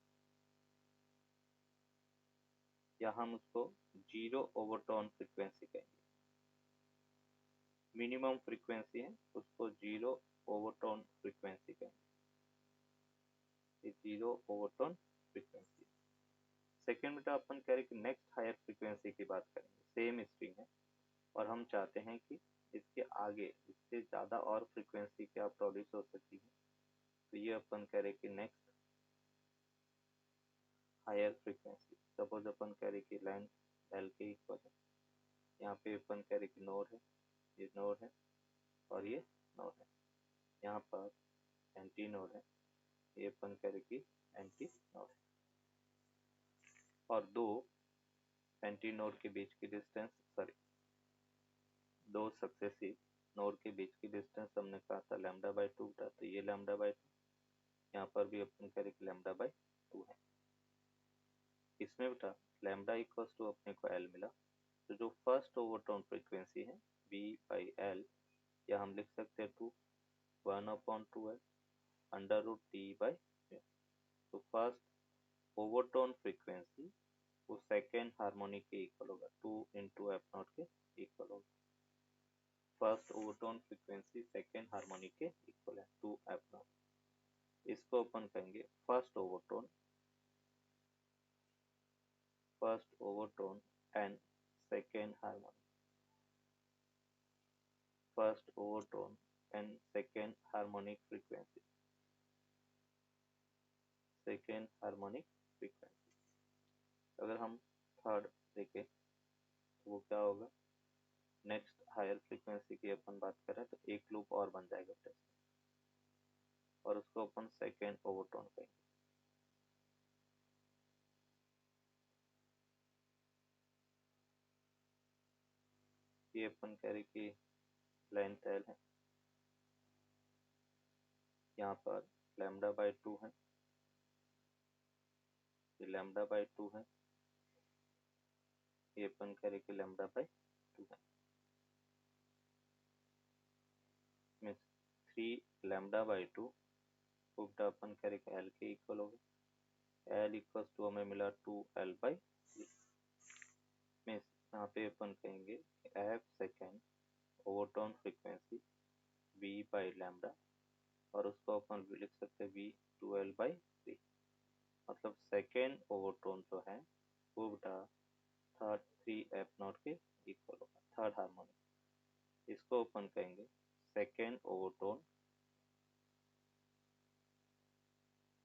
या हम उसको जीरो ओवरटोन फ्रीक्वेंसी कहेंगे। मिनिमम फ्रीक्वेंसी है उसको जीरो ओवरटोन फ्रीक्वेंसी कहेंगे। Zero overtone frequency. सेकेंड बेटा अपन कह रहे कि नेक्स्ट हायर फ्रीक्वेंसी की बात करेंगे। सेम स्ट्रिंग है और हम चाहते हैं कि इसके आगे इससे ज़्यादा और फ्रीक्वेंसी क्या प्रोड्यूस हो सकती है, तो ये अपन कह रहे कि नेक्स्ट हायर फ्रीक्वेंसी। सपोज अपन कह रहे कि लेंथ L के इक्वल है, यहाँ पे अपन कह रहे कि नोड है, ये नोड है और ये नोड है, यहाँ पर एंटी नोड है, ये अपन कह रहे कि एंटी नोड है और दो एंटी नोड के बीच की डिस्टेंस दो सक्सेसिव नोड के बीच की डिस्टेंस हमने कहा था λ/2 था, तो ये λ/2, यहाँ पर भी अपन कह रहे कि λ/2 है। इसमें बेटा लैम्डा इक्वल्स टू अपने को L मिला, तो जो फर्स्ट ओवरटोन फ्रीक्वेंसी है V/L या हम लिख सकते हैं 1/2L √T/μ। तो फर्स्ट ओवरटोन फ्रीक्वेंसी वो सेकेंड हार्मोनिक के इक्वल होगा, 2 × f0 के इक्वल होगा। First overtone frequency second harmonic के इक्वल है 2f0। इसको अपन कहेंगे first overtone and second harmonic. First overtone and second harmonic frequency, second harmonic frequency. अगर हम थर्ड देखें तो वो क्या होगा, नेक्स्ट हायर फ्रीक्वेंसी की अपन बात करें तो एक लूप और बन जाएगा टेस्ट और उसको अपन सेकेंड ओवरटोन कहेंगे। ये अपन कह रहे कि लेंथ L है, यहाँ पर λ/2 है, ये λ/2 है, ये अपन कह रहे कि λ/2 है। मीन्स 3 λ/2 को अपन कह रहे कि L के इक्वल होगा। L इक्वल्स टू हमें मिला 2L/3। मीन्स यहाँ पे अपन कहेंगे f second overtone frequency V/λ और उसको अपन लिख सकते हैं V 2L/3। मतलब सेकेंड ओवरटोन जो है वो बेटा थर्ड 3f0 के इक्वल होगा, थर्ड हार्मोनिक। इसको अपन कहेंगे सेकेंड ओवरटोन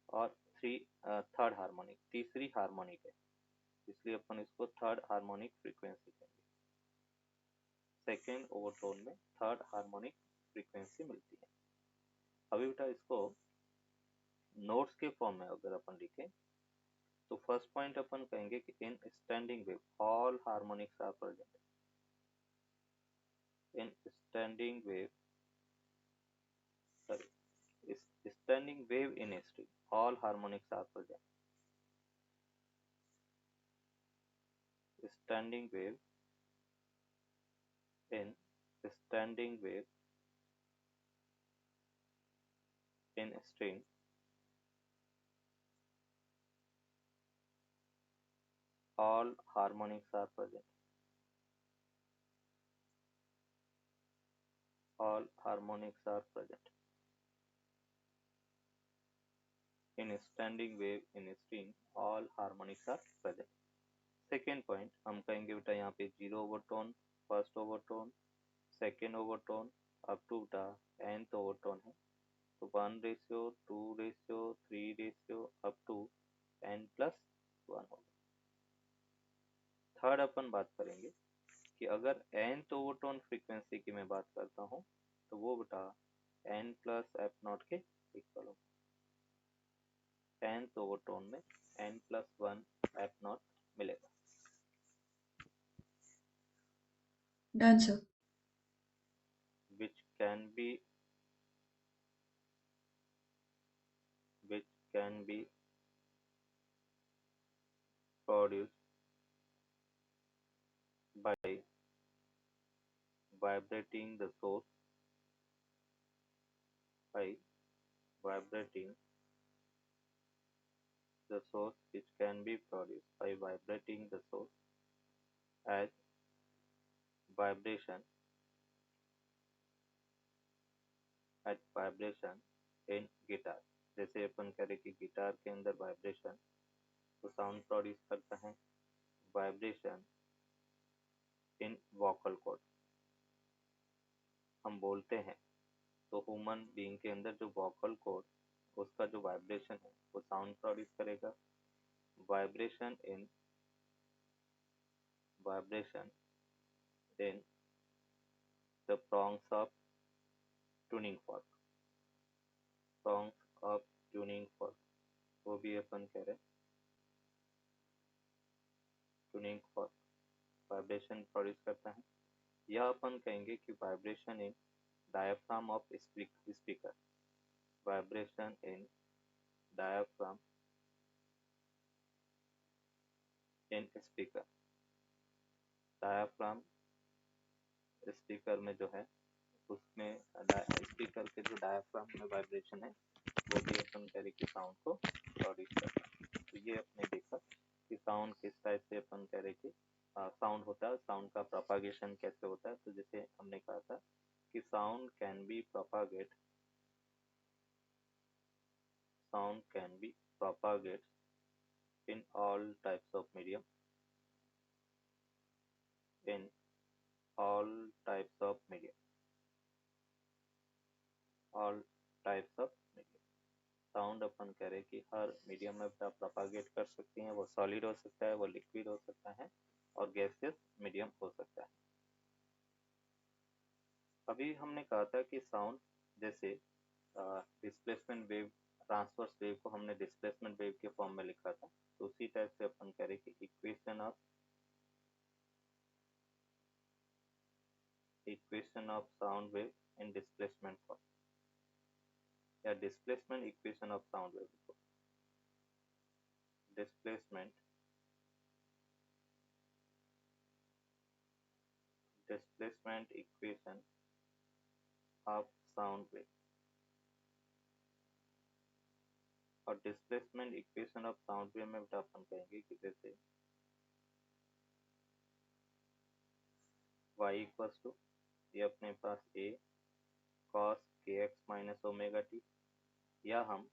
और थर्ड हार्मोनिक, तीसरी हार्मोनिक है, इसलिए अपन इसको थर्ड हार्मोनिक फ्रीक्वेंसी कहेंगे। सेकेंड ओवरटोन में थर्ड हार्मोनिक फ्रीक्वेंसी मिलती है। अभी बेटा इसको नोट्स के फॉर्म में अगर अपन लिखें तो फर्स्ट पॉइंट अपन कहेंगे कि in standing wave all harmonics are present. In standing wave, sorry, standing wave in string all harmonics are present. Standing wave in standing wave in string all harmonics are present. All harmonics are present. In standing wave in string all harmonics are present. Second point हम कहेंगे बेटा यहाँ पे zero overtone, first overtone, second overtone up to बेटा nth overtone है, तो 1:2, 3 ratio up to n+1 होगा। Third अपन बात करेंगे कि अगर nth ओवरटोन फ्रीक्वेंसी की मैं बात करता हूँ तो वो बेटा n+f0 के इक्वल होगा। nth ओवरटोन में n+1 f0 मिलेगा। Done, sir. which can be produced by vibrating the source which can be produced by vibrating the source as vibration in guitar। जैसे अपन करें कि गिटार के अंदर वाइब्रेशन तो साउंड प्रोड्यूस करता है, वाइब्रेशन इन वोकल कॉर्ड हम बोलते हैं, तो ह्यूमन बीइंग के अंदर जो वोकल कॉर्ड उसका जो वाइब्रेशन है वो साउंड प्रोड्यूस करेगा। Vibration in the prongs of tuning fork, वो भी अपन कह रहे हैं ट्यूनिंग फॉर्क वाइब्रेशन प्रोड्यूस करता है। या अपन कहेंगे कि vibration in diaphragm of speaker, vibration in diaphragm in speaker. Diaphragm speaker में जो है उसमें स्पीकर के जो डायफ्राम में वाइब्रेशन है वो भी अपन कह रहे कि साउंड को प्रोड्यूस करता है। तो ये अपने देखा कि साउंड किस टाइप से अपन कह रहे कि साउंड होता है, साउंड का प्रोपागेशन कैसे होता है। तो जैसे हमने कहा था कि sound can be propagate in all types of medium, sound अपन कह रहे कि हर मीडियम में प्रोपागेट कर सकती हैं। वो सॉलिड हो सकता है, वो लिक्विड हो सकता है और गैसियस मीडियम हो सकता है। अभी हमने कहा था कि साउंड जैसे डिस्प्लेसमेंट वेव, ट्रांसवर्स वेव को हमने डिस्प्लेसमेंट वेव के फॉर्म में लिखा था, तो उसी टाइप से अपन कह रहे कि equation of sound wave in displacement form या displacement equation of sound wave को displacement equation of sound wave. और displacement equation of sound wave में अपन कहेंगे कि जैसे y इक्वल्स टू ये अपने पास a cos kx minus omega t, या हम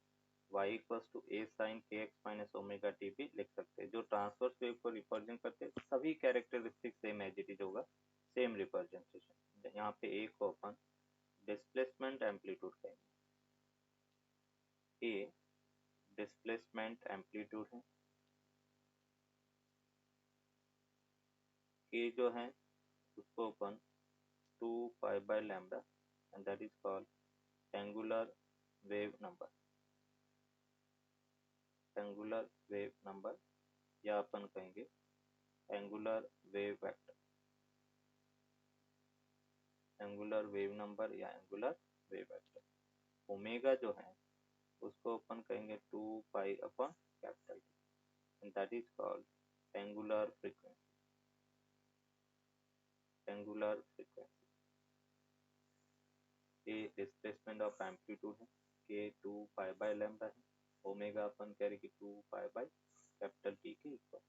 y equals to a sin kx minus omega t भी लिख सकते हैं। जो ट्रांसवर्स वेव को रिप्रेजेंट करते हैं सभी characteristic same as it is होगा, सेम रिप्रेजेंटेशन। यहाँ पे a को अपन डिस्प्लेसमेंट एम्पलीट्यूड कहेंगे, a डिस्प्लेसमेंट एम्पलीट्यूड है, k जो है उसको अपन 2 pi by lambda and that is called angular wave number, angular wave number, या अपन कहेंगे angular wave vector, angular wave number या एंगुलर वेव वेक्टर। ओमेगा जो है उसको अपन कहेंगे 2 pi upon capital T, and that is called angular frequency, angular frequency. ये डिस्प्लेसमेंट ऑफ एम्पलीट्यूड है, के 2 पाई बाय लैम्डा है, ओमेगा अपन कह रहे कि 2 पाई बाय कैपिटल टी के इक्वल।